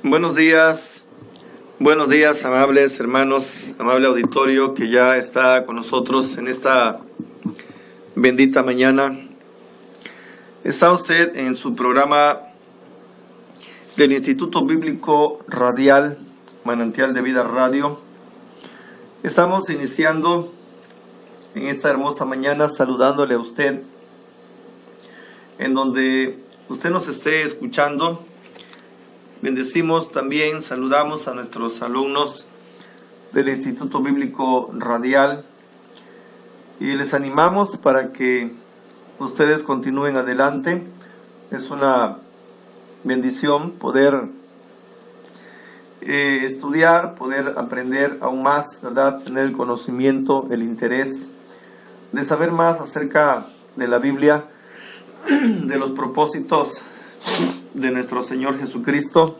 Buenos días, amables hermanos, amable auditorio que ya está con nosotros en esta bendita mañana. Está usted en su programa del Instituto Bíblico Radial, Manantial de Vida Radio. Estamos iniciando en esta hermosa mañana saludándole a usted, en donde usted nos esté escuchando. Bendecimos también, saludamos a nuestros alumnos del Instituto Bíblico Radial y les animamos para que ustedes continúen adelante. Es una bendición poder estudiar, poder aprender aún más, ¿verdad? Tener el conocimiento, el interés de saber más acerca de la Biblia, de los propósitos de nuestro Señor Jesucristo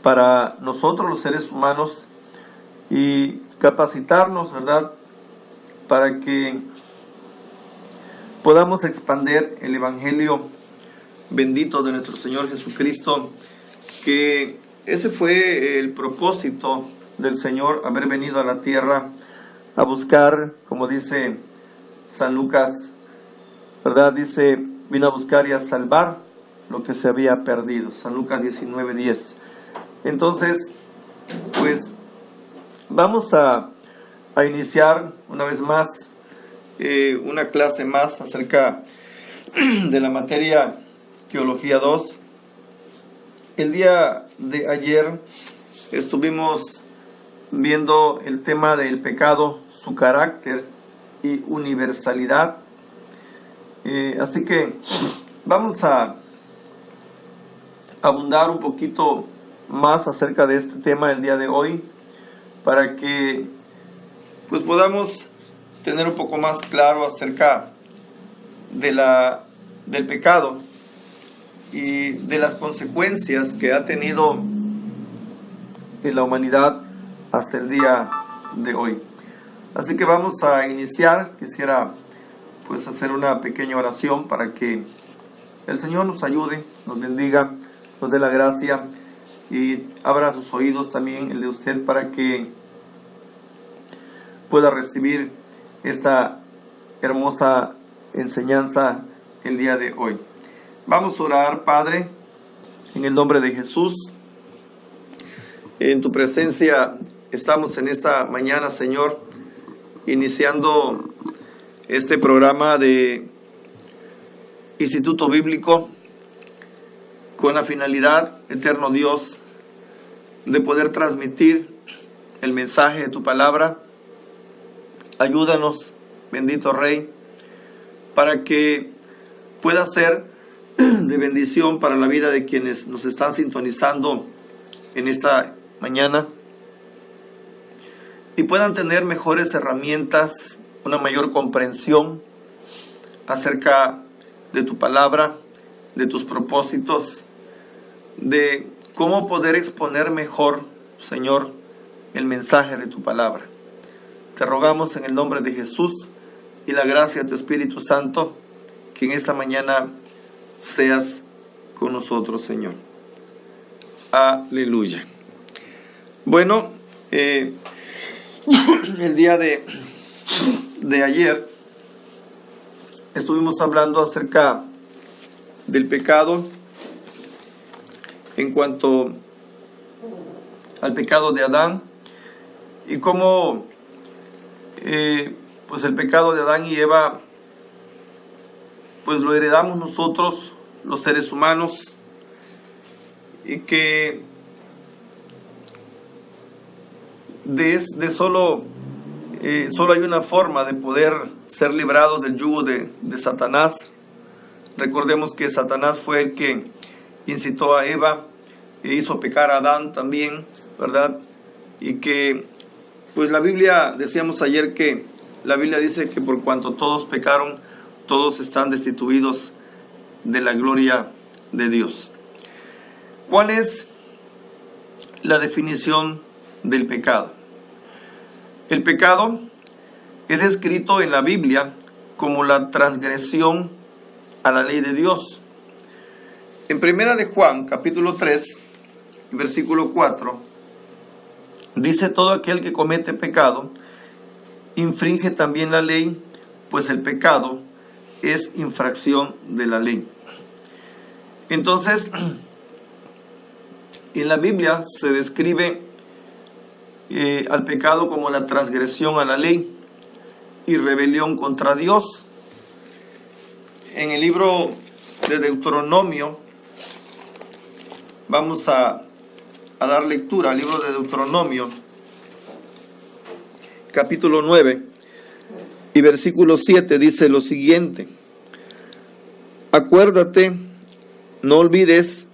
para nosotros los seres humanos y capacitarnos, ¿verdad?, para que podamos expandir el Evangelio bendito de nuestro Señor Jesucristo, que ese fue el propósito del Señor, haber venido a la tierra a buscar, como dice San Lucas, ¿verdad? Dice, vino a buscar y a salvar lo que se había perdido. San Lucas 19:10. Entonces, pues, vamos a iniciar una vez más una clase más acerca de la materia Teología 2. El día de ayer estuvimos viendo el tema del pecado, su carácter y universalidad. Así que vamos a abundar un poquito más acerca de este tema el día de hoy, para que pues podamos tener un poco más claro acerca del pecado y de las consecuencias que ha tenido en la humanidad hasta el día de hoy. Así que vamos a iniciar. Quisiera pues hacer una pequeña oración para que el Señor nos ayude, nos bendiga, nos dé la gracia y abra sus oídos también, el de usted, para que pueda recibir esta hermosa enseñanza el día de hoy. Vamos a orar. Padre, en el nombre de Jesús, en tu presencia estamos en esta mañana, Señor, iniciando este programa de Instituto Bíblico con la finalidad, eterno Dios, de poder transmitir el mensaje de tu palabra. Ayúdanos, bendito Rey, para que pueda ser de bendición para la vida de quienes nos están sintonizando en esta mañana y puedan tener mejores herramientas, una mayor comprensión acerca de tu palabra, de tus propósitos, de cómo poder exponer mejor, Señor, el mensaje de tu palabra. Te rogamos en el nombre de Jesús y la gracia de tu Espíritu Santo, que en esta mañana seas con nosotros, Señor. Aleluya. Bueno, el día de ayer estuvimos hablando acerca del pecado en cuanto al pecado de Adán y cómo pues el pecado de Adán y Eva pues lo heredamos nosotros, los seres humanos, y que solo hay una forma de poder ser librados del yugo de Satanás. Recordemos que Satanás fue el que incitó a Eva e hizo pecar a Adán también, ¿verdad? Y que pues la Biblia, decíamos ayer que la Biblia dice que por cuanto todos pecaron, todos están destituidos de la gloria de Dios. ¿Cuál es la definición del pecado? El pecado es descrito en la Biblia como la transgresión a la ley de Dios. En primera de Juan, capítulo 3, versículo 4, dice: todo aquel que comete pecado infringe también la ley, pues el pecado es infracción de la ley. Entonces, en la Biblia se describe al pecado como la transgresión a la ley y rebelión contra Dios. En el libro de Deuteronomio, vamos a dar lectura al libro de Deuteronomio, capítulo 9 y versículo 7, dice lo siguiente: acuérdate, no olvides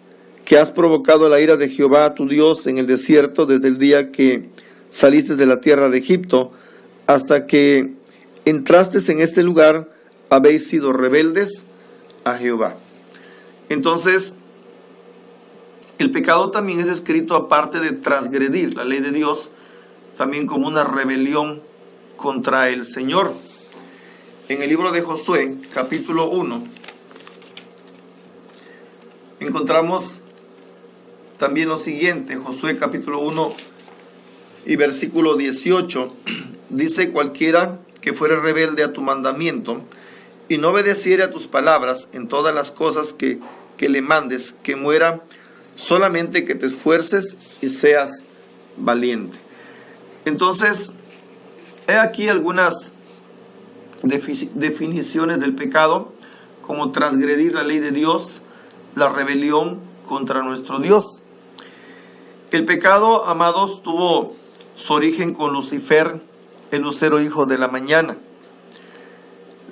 que has provocado la ira de Jehová tu Dios en el desierto desde el día que saliste de la tierra de Egipto hasta que entraste en este lugar, habéis sido rebeldes a Jehová. Entonces, el pecado también es descrito, aparte de transgredir la ley de Dios, también como una rebelión contra el Señor. En el libro de Josué, capítulo 1, encontramos también lo siguiente. Josué capítulo 1 y versículo 18, dice: cualquiera que fuere rebelde a tu mandamiento y no obedeciere a tus palabras en todas las cosas que le mandes, que muera, solamente que te esfuerces y seas valiente. Entonces, he aquí algunas definiciones del pecado, como transgredir la ley de Dios, la rebelión contra nuestro Dios. El pecado, amados, tuvo su origen con Lucifer, el lucero hijo de la mañana.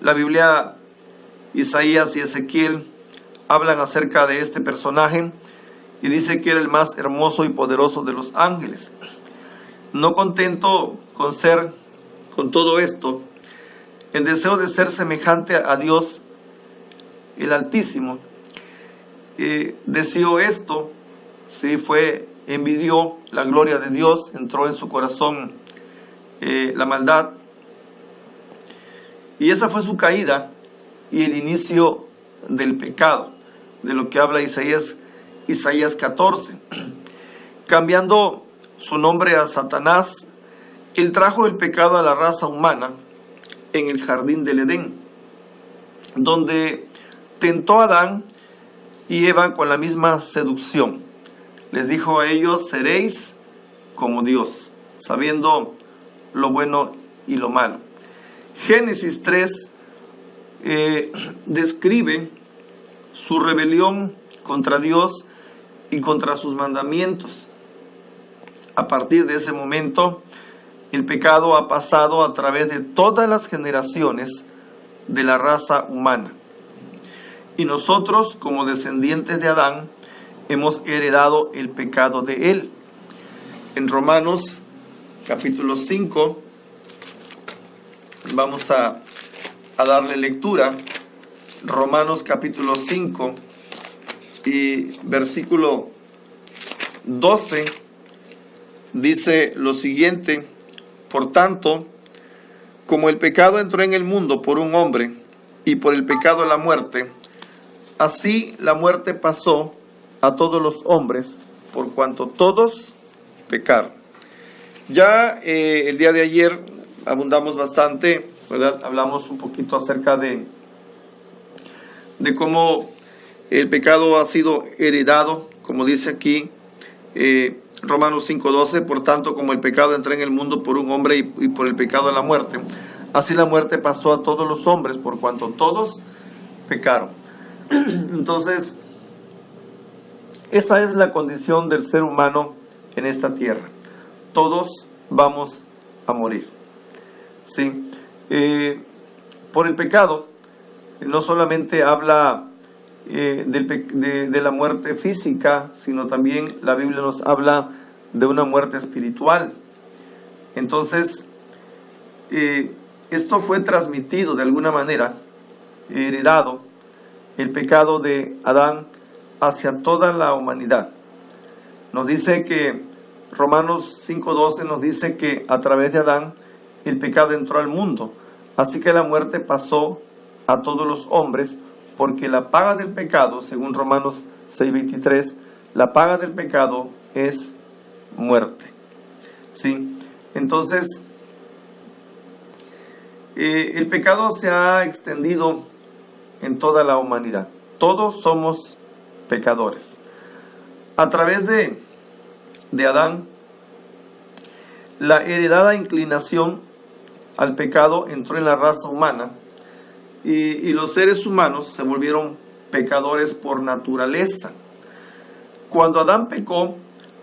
La Biblia, Isaías y Ezequiel hablan acerca de este personaje y dice que era el más hermoso y poderoso de los ángeles. No contento con todo esto, el deseo de ser semejante a Dios, el Altísimo, deseó esto, sí, envidió la gloria de Dios, entró en su corazón la maldad, y esa fue su caída y el inicio del pecado, de lo que habla Isaías 14. Cambiando su nombre a Satanás, él trajo el pecado a la raza humana en el jardín del Edén, donde tentó a Adán y Eva con la misma seducción. Les dijo a ellos: seréis como Dios, sabiendo lo bueno y lo malo. Génesis 3 describe su rebelión contra Dios y contra sus mandamientos. A partir de ese momento, el pecado ha pasado a través de todas las generaciones de la raza humana. Y nosotros, como descendientes de Adán, hemos heredado el pecado de él. En Romanos capítulo 5, vamos a darle lectura. Romanos capítulo 5 y versículo 12 dice lo siguiente: por tanto, como el pecado entró en el mundo por un hombre, y por el pecado la muerte, así la muerte pasó a todos los hombres, por cuanto todos pecaron. Ya el día de ayer abundamos bastante, ¿verdad? Hablamos un poquito acerca de cómo el pecado ha sido heredado, como dice aquí Romanos 5:12, por tanto, como el pecado entró en el mundo por un hombre y por el pecado la muerte, así la muerte pasó a todos los hombres, por cuanto todos pecaron. Entonces, esa es la condición del ser humano en esta tierra. Todos vamos a morir. ¿Sí? Por el pecado, no solamente habla de la muerte física, sino también la Biblia nos habla de una muerte espiritual. Entonces, esto fue transmitido de alguna manera, heredado, el pecado de Adán hacia toda la humanidad. Nos dice que Romanos 5:12 nos dice que a través de Adán el pecado entró al mundo, así que la muerte pasó a todos los hombres, porque la paga del pecado, según Romanos 6:23, la paga del pecado es muerte. ¿Sí? Entonces, el pecado se ha extendido en toda la humanidad. Todos somos pecadores. A través de Adán, la heredada inclinación al pecado entró en la raza humana y los seres humanos se volvieron pecadores por naturaleza. Cuando Adán pecó,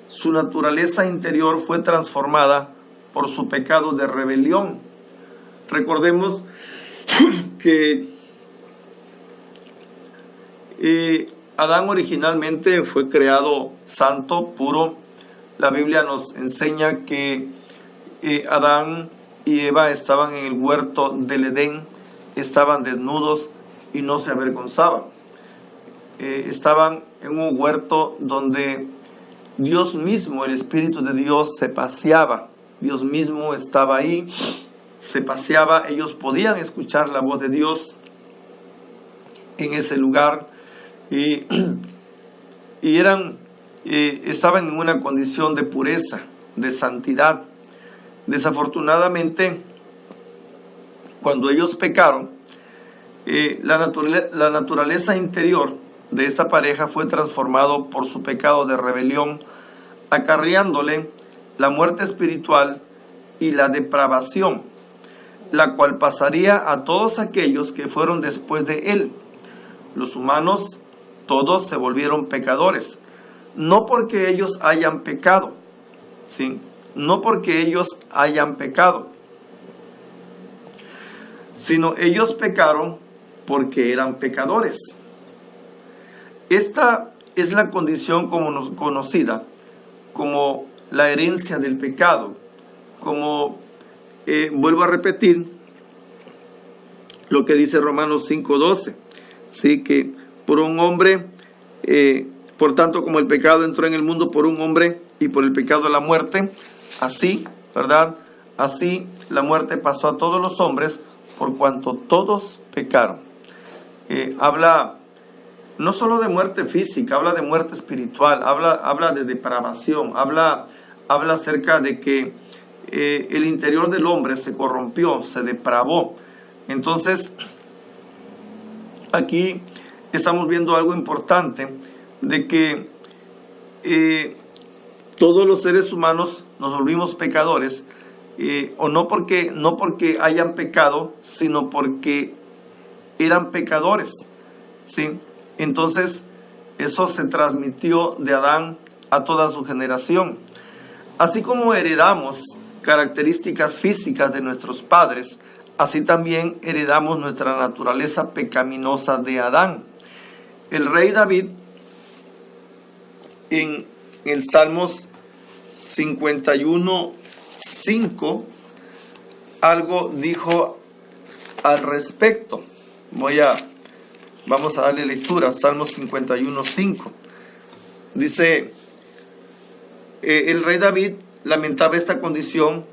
su naturaleza interior fue transformada por su pecado de rebelión. Recordemos que Adán originalmente fue creado santo, puro. La Biblia nos enseña que Adán y Eva estaban en el huerto del Edén, estaban desnudos y no se avergonzaban. Estaban en un huerto donde Dios mismo, el Espíritu de Dios, se paseaba. Dios mismo estaba ahí, se paseaba. Ellos podían escuchar la voz de Dios en ese lugar y estaban en una condición de pureza, de santidad. Desafortunadamente, cuando ellos pecaron, la naturaleza interior de esta pareja fue transformado por su pecado de rebelión, acarreándole la muerte espiritual y la depravación, la cual pasaría a todos aquellos que fueron después de él. Los humanos todos se volvieron pecadores, no porque ellos hayan pecado, ¿sí? No porque ellos hayan pecado, sino ellos pecaron porque eran pecadores. Esta es la condición conocida como la herencia del pecado. Como vuelvo a repetir lo que dice Romanos 5:12, ¿sí? Que por un hombre, por tanto como el pecado entró en el mundo por un hombre y por el pecado la muerte, así, ¿verdad? Así la muerte pasó a todos los hombres por cuanto todos pecaron. Habla no solo de muerte física, habla de muerte espiritual, habla de depravación, habla acerca de que el interior del hombre se corrompió, se depravó. Entonces, aquí estamos viendo algo importante, de que todos los seres humanos nos volvimos pecadores, o no porque hayan pecado, sino porque eran pecadores, ¿sí? Entonces, eso se transmitió de Adán a toda su generación. Así como heredamos características físicas de nuestros padres, así también heredamos nuestra naturaleza pecaminosa de Adán. El rey David, en el Salmos 51:5, algo dijo al respecto. Vamos a darle lectura. Salmos 51:5. Dice, el rey David lamentaba esta condición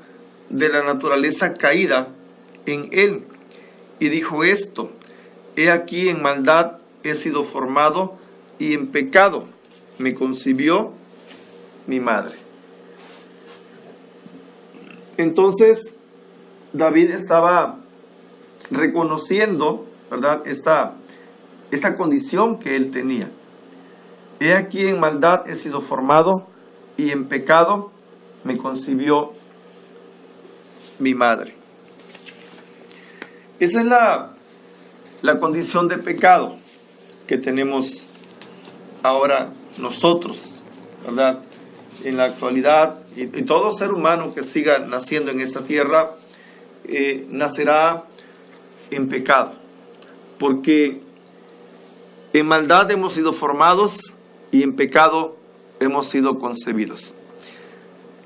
de la naturaleza caída en él, y dijo esto: he aquí en maldad he sido formado, y en pecado me concibió mi madre. Entonces, David estaba reconociendo, ¿verdad?, esta condición que él tenía. He aquí en maldad he sido formado, y en pecado me concibió mi madre. Esa es la condición de pecado que tenemos ahora nosotros, ¿verdad? En la actualidad, y todo ser humano que siga naciendo en esta tierra nacerá en pecado, porque en maldad hemos sido formados y en pecado hemos sido concebidos.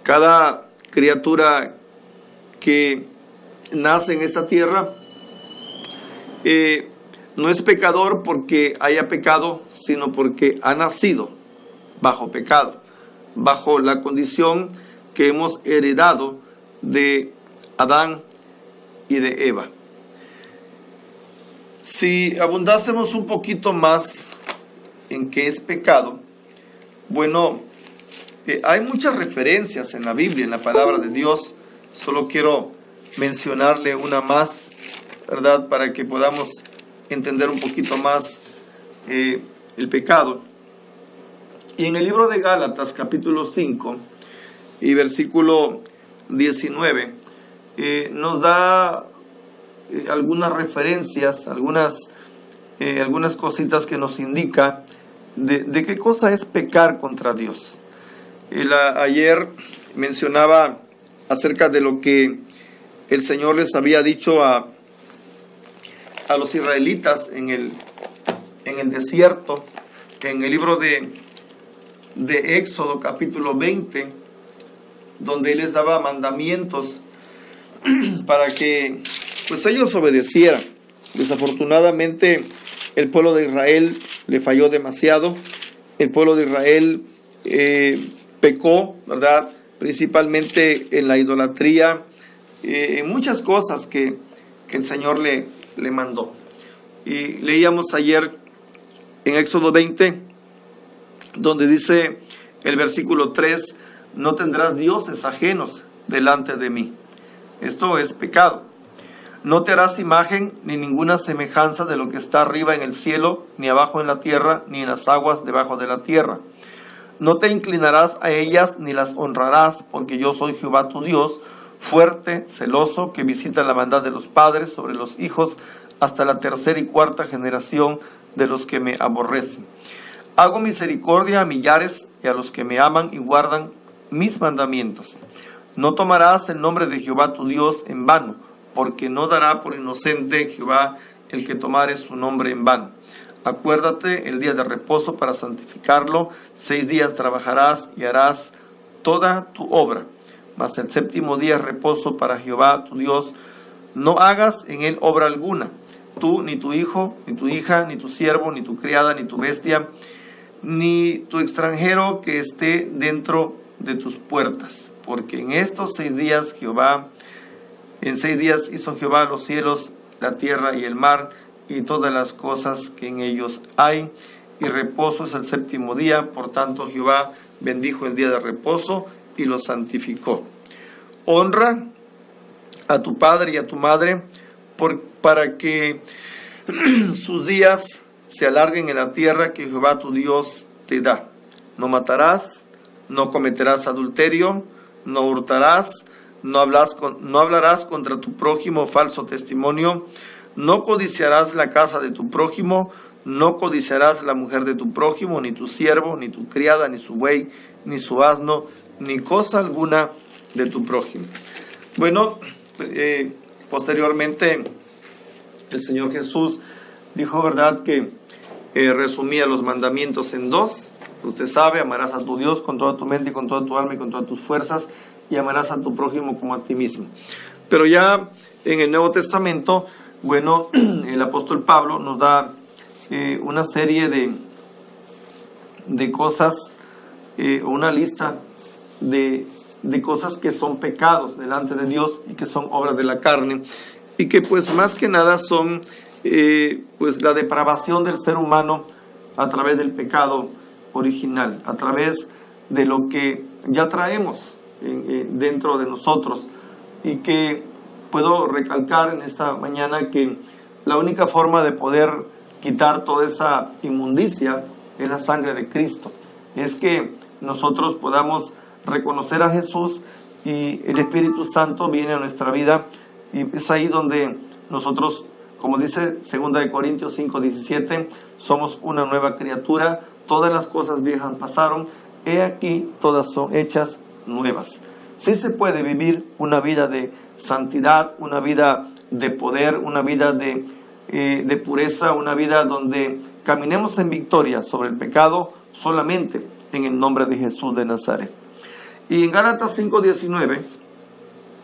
Cada criatura que nace en esta tierra no es pecador porque haya pecado, sino porque ha nacido bajo pecado, bajo la condición que hemos heredado de Adán y de Eva. Si abundásemos un poquito más en qué es pecado, bueno, Hay muchas referencias en la Biblia, en la palabra de Dios. Solo quiero mencionarle una más, ¿verdad? Para que podamos entender un poquito más el pecado. Y en el libro de Gálatas, capítulo 5 y versículo 19, nos da algunas referencias, algunas cositas que nos indica de qué cosa es pecar contra Dios. Ayer mencionaba acerca de lo que el Señor les había dicho a los israelitas en el desierto, en el libro de Éxodo capítulo 20, donde Él les daba mandamientos para que pues ellos obedecieran. Desafortunadamente el pueblo de Israel le falló demasiado. El pueblo de Israel pecó, ¿verdad? Principalmente en la idolatría, en muchas cosas que el Señor le mandó. Y leíamos ayer en Éxodo 20, donde dice el versículo 3, no tendrás dioses ajenos delante de mí. Esto es pecado. No te harás imagen ni ninguna semejanza de lo que está arriba en el cielo, ni abajo en la tierra, ni en las aguas debajo de la tierra. No te inclinarás a ellas ni las honrarás, porque yo soy Jehová tu Dios, fuerte, celoso, que visita la maldad de los padres sobre los hijos hasta la tercera y cuarta generación de los que me aborrecen. Hago misericordia a millares y a los que me aman y guardan mis mandamientos. No tomarás el nombre de Jehová tu Dios en vano, porque no dará por inocente Jehová el que tomare su nombre en vano. Acuérdate el día de reposo para santificarlo. 6 días trabajarás y harás toda tu obra, mas el séptimo día es reposo para Jehová tu Dios. No hagas en él obra alguna, tú, ni tu hijo, ni tu hija, ni tu siervo, ni tu criada, ni tu bestia, ni tu extranjero que esté dentro de tus puertas. Porque en estos 6 días en 6 días hizo Jehová los cielos, la tierra y el mar, y todas las cosas que en ellos hay, y reposo es el séptimo día. Por tanto Jehová bendijo el día de reposo y lo santificó. Honra a tu padre y a tu madre, para que sus días se alarguen en la tierra que Jehová tu Dios te da. No matarás, no cometerás adulterio, no hurtarás, no hablarás contra tu prójimo falso testimonio, no codiciarás la casa de tu prójimo, no codiciarás la mujer de tu prójimo, ni tu siervo, ni tu criada, ni su buey, ni su asno, ni cosa alguna de tu prójimo. Bueno, posteriormente el Señor Jesús dijo, ¿verdad?, que resumía los mandamientos en 2. Usted sabe, amarás a tu Dios con toda tu mente y con toda tu alma y con todas tus fuerzas, y amarás a tu prójimo como a ti mismo. Pero ya en el Nuevo Testamento, bueno, el apóstol Pablo nos da una serie de cosas, una lista de cosas que son pecados delante de Dios y que son obras de la carne, y que pues más que nada son pues la depravación del ser humano a través del pecado original, a través de lo que ya traemos dentro de nosotros, y que puedo recalcar en esta mañana que la única forma de poder quitar toda esa inmundicia es la sangre de Cristo. Es que nosotros podamos reconocer a Jesús y el Espíritu Santo viene a nuestra vida, y es ahí donde nosotros, como dice 2 Corintios 5:17, somos una nueva criatura, todas las cosas viejas pasaron, he aquí todas son hechas nuevas. Sí se puede vivir una vida de santidad, una vida de poder, una vida de pureza, una vida donde caminemos en victoria sobre el pecado solamente en el nombre de Jesús de Nazaret. Y en Gálatas 5:19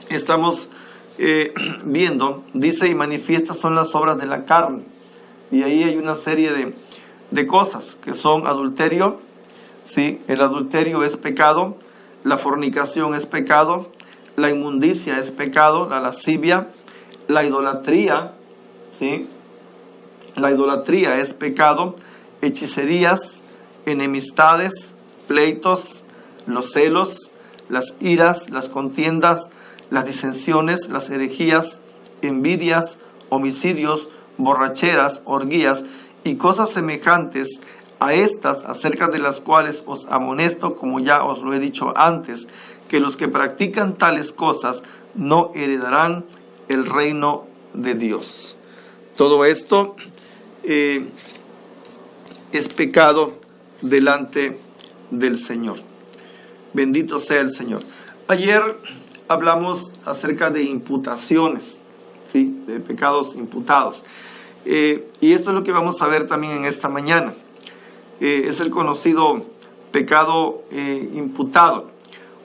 estamos viendo, dice, y manifiestas son las obras de la carne. Y ahí hay una serie de cosas que son adulterio, ¿sí? El adulterio es pecado, la fornicación es pecado, la inmundicia es pecado, la lascivia, la idolatría, ¿sí? La idolatría es pecado, hechicerías, enemistades, pleitos, los celos, las iras, las contiendas, las disensiones, las herejías, envidias, homicidios, borracheras, orgías y cosas semejantes a estas, acerca de las cuales os amonesto, como ya os lo he dicho antes, que los que practican tales cosas no heredarán el reino de Dios. Todo esto es pecado delante del Señor. Bendito sea el Señor. Ayer hablamos acerca de imputaciones, ¿sí? De pecados imputados. Y esto es lo que vamos a ver también en esta mañana. Es el conocido pecado imputado,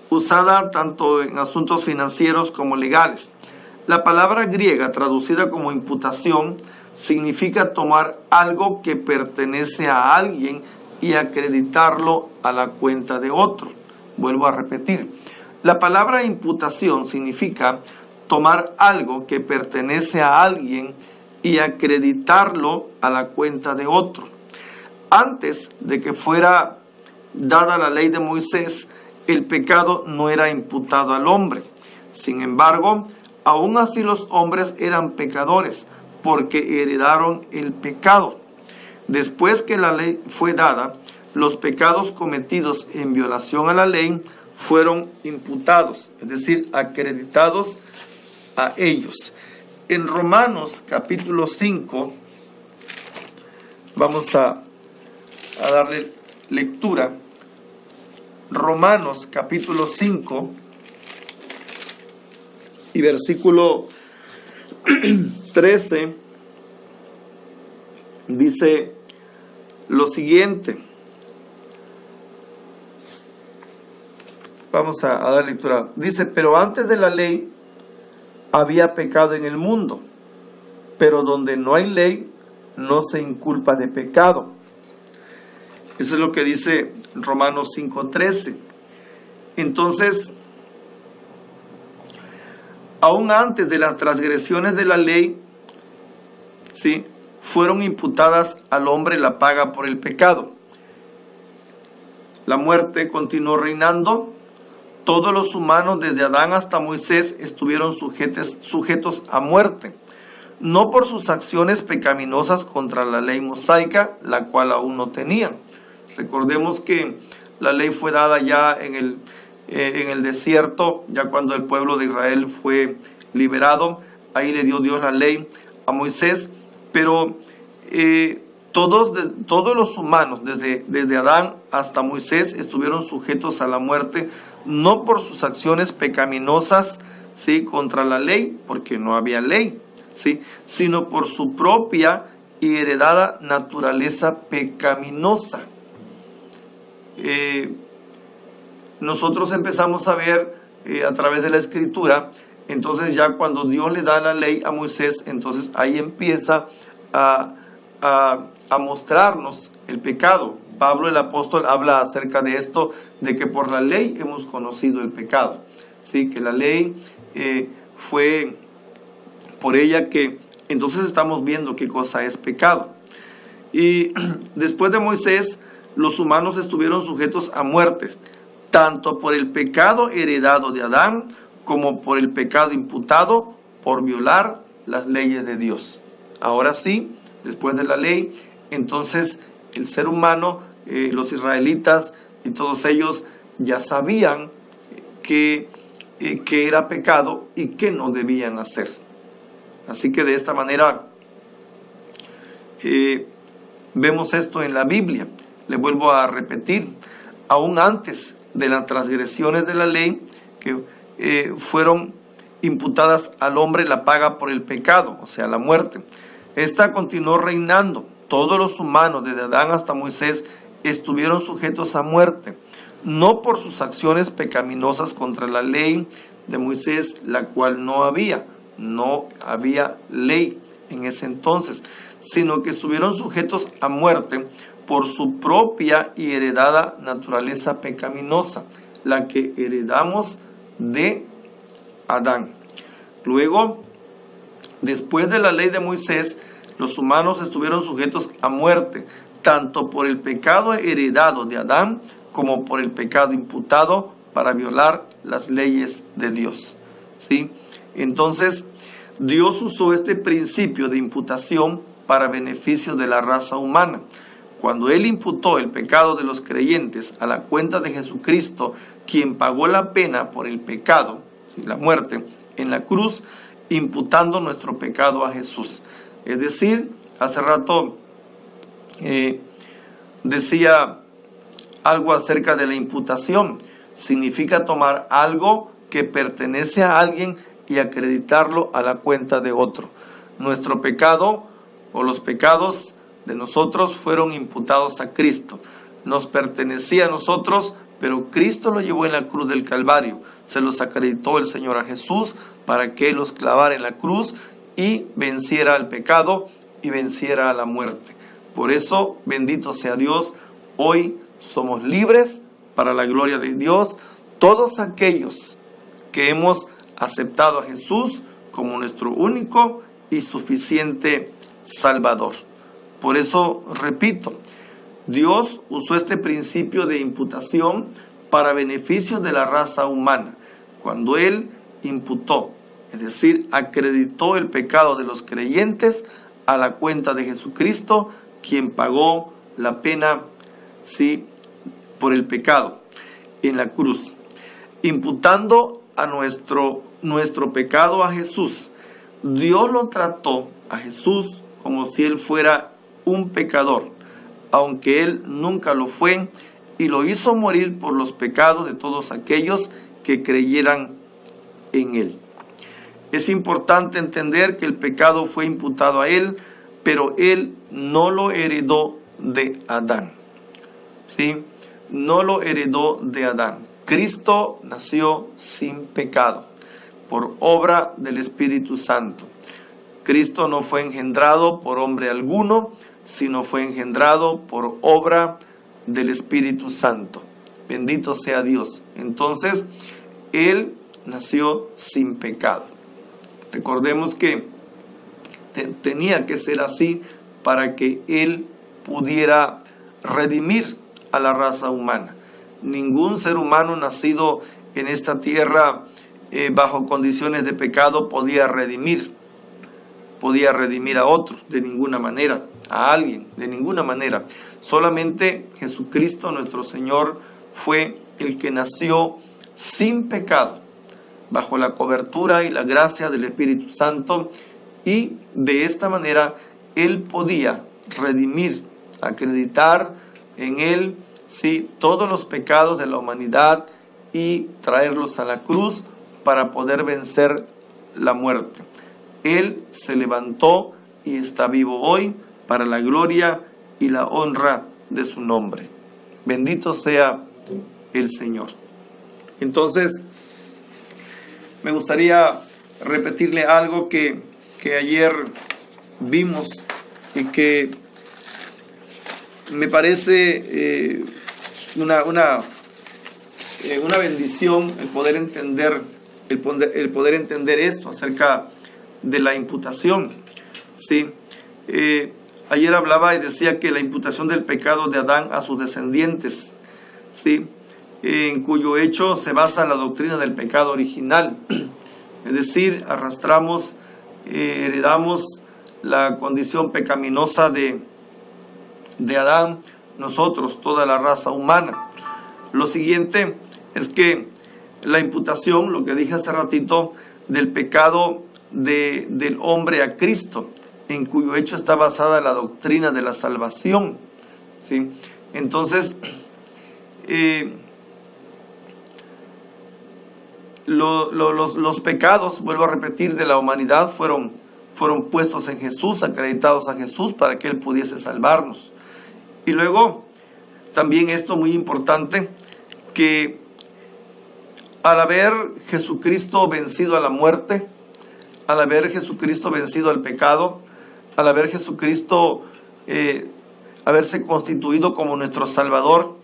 usada tanto en asuntos financieros como legales. La palabra griega traducida como imputación significa tomar algo que pertenece a alguien y acreditarlo a la cuenta de otro. Vuelvo a repetir. La palabra imputación significa tomar algo que pertenece a alguien y acreditarlo a la cuenta de otro. Antes de que fuera dada la ley de Moisés, el pecado no era imputado al hombre. Sin embargo, aún así los hombres eran pecadores, porque heredaron el pecado. Después que la ley fue dada, los pecados cometidos en violación a la ley fueron imputados, es decir, acreditados a ellos. En Romanos capítulo 5, vamos a darle lectura. Romanos capítulo 5 y versículo 13 dice lo siguiente. Vamos a dar lectura. Dice, pero antes de la ley había pecado en el mundo, pero donde no hay ley no se inculpa de pecado. Eso es lo que dice Romanos 5:13. Entonces, aún antes de las transgresiones de la ley, ¿sí?, fueron imputadas al hombre la paga por el pecado. La muerte continuó reinando. Todos los humanos, desde Adán hasta Moisés, estuvieron sujetos a muerte, no por sus acciones pecaminosas contra la ley mosaica, la cual aún no tenían. Recordemos que la ley fue dada ya en el desierto, ya cuando el pueblo de Israel fue liberado. Ahí le dio Dios la ley a Moisés, pero todos los humanos, desde Adán hasta Moisés, estuvieron sujetos a la muerte, no por sus acciones pecaminosas, ¿sí?, contra la ley, porque no había ley, ¿sí?, sino por su propia y heredada naturaleza pecaminosa. Nosotros empezamos a ver a través de la Escritura, entonces ya cuando Dios le da la ley a Moisés, entonces ahí empieza a mostrarnos el pecado. Pablo el apóstol habla acerca de esto, de que por la ley hemos conocido el pecado, ¿sí?, que la ley fue por ella que entonces estamos viendo qué cosa es pecado. Y después de Moisés, los humanos estuvieron sujetos a muertes, tanto por el pecado heredado de Adán, como por el pecado imputado por violar las leyes de Dios. Ahora sí, después de la ley, entonces el ser humano, los israelitas y todos ellos ya sabían que era pecado y que no debían hacer. Así que de esta manera vemos esto en la Biblia. Le vuelvo a repetir, aún antes de las transgresiones de la ley, que fueron imputadas al hombre la paga por el pecado, o sea, la muerte. Esta continuó reinando. Todos los humanos, desde Adán hasta Moisés, estuvieron sujetos a muerte, no por sus acciones pecaminosas contra la ley de Moisés, la cual no había ley en ese entonces, sino que estuvieron sujetos a muerte por su propia y heredada naturaleza pecaminosa, la que heredamos de Adán. Luego, después de la ley de Moisés, los humanos estuvieron sujetos a muerte, tanto por el pecado heredado de Adán como por el pecado imputado para violar las leyes de Dios. ¿Sí? Entonces, Dios usó este principio de imputación para beneficio de la raza humana. Cuando Él imputó el pecado de los creyentes a la cuenta de Jesucristo, quien pagó la pena por el pecado, ¿sí?, la muerte, en la cruz, imputando nuestro pecado a Jesús. Es decir, hace rato decía algo acerca de la imputación. Significa tomar algo que pertenece a alguien y acreditarlo a la cuenta de otro. Nuestro pecado o los pecados de nosotros fueron imputados a Cristo. Nos pertenecía a nosotros, pero Cristo lo llevó en la cruz del Calvario. Se los acreditó el Señor a Jesús para que Él los clavara en la cruz y venciera al pecado y venciera a la muerte. Por eso, bendito sea Dios, hoy somos libres para la gloria de Dios, todos aquellos que hemos aceptado a Jesús como nuestro único y suficiente Salvador. Por eso, repito, Dios usó este principio de imputación para beneficio de la raza humana. Cuando Él imputó, es decir, acreditó el pecado de los creyentes a la cuenta de Jesucristo, quien pagó la pena, ¿sí?, por el pecado en la cruz, imputando a nuestro pecado a Jesús. Dios lo trató a Jesús como si Él fuera un pecador, aunque Él nunca lo fue, y lo hizo morir por los pecados de todos aquellos que creyeran en Él. Es importante entender que el pecado fue imputado a Él, pero Él no lo heredó de Adán. ¿Sí? No lo heredó de Adán. Cristo nació sin pecado, por obra del Espíritu Santo. Cristo no fue engendrado por hombre alguno, sino fue engendrado por obra del Espíritu Santo. Bendito sea Dios. Entonces, Él nació sin pecado. Recordemos que tenía que ser así para que Él pudiera redimir a la raza humana. Ningún ser humano nacido en esta tierra bajo condiciones de pecado podía redimir a otro de ninguna manera, a alguien de ninguna manera. Solamente Jesucristo nuestro Señor fue el que nació sin pecado, bajo la cobertura y la gracia del Espíritu Santo, y de esta manera Él podía redimir, acreditar en Él, sí, todos los pecados de la humanidad y traerlos a la cruz para poder vencer la muerte. Él se levantó y está vivo hoy para la gloria y la honra de su nombre. Bendito sea el Señor. Entonces, me gustaría repetirle algo que ayer vimos y que me parece una bendición el poder entender esto acerca de la imputación. ¿Sí? Ayer hablaba y decía que la imputación del pecado de Adán a sus descendientes, ¿sí?, en cuyo hecho se basa la doctrina del pecado original. Es decir, heredamos la condición pecaminosa de Adán, nosotros, toda la raza humana. Lo siguiente es que la imputación, lo que dije hace ratito, del pecado del hombre a Cristo, en cuyo hecho está basada la doctrina de la salvación. ¿Sí? Entonces, los pecados, vuelvo a repetir, de la humanidad fueron puestos en Jesús, acreditados a Jesús para que Él pudiese salvarnos. Y luego, también esto muy importante, que al haber Jesucristo vencido a la muerte, al haber Jesucristo vencido al pecado, al haber Jesucristo haberse constituido como nuestro Salvador,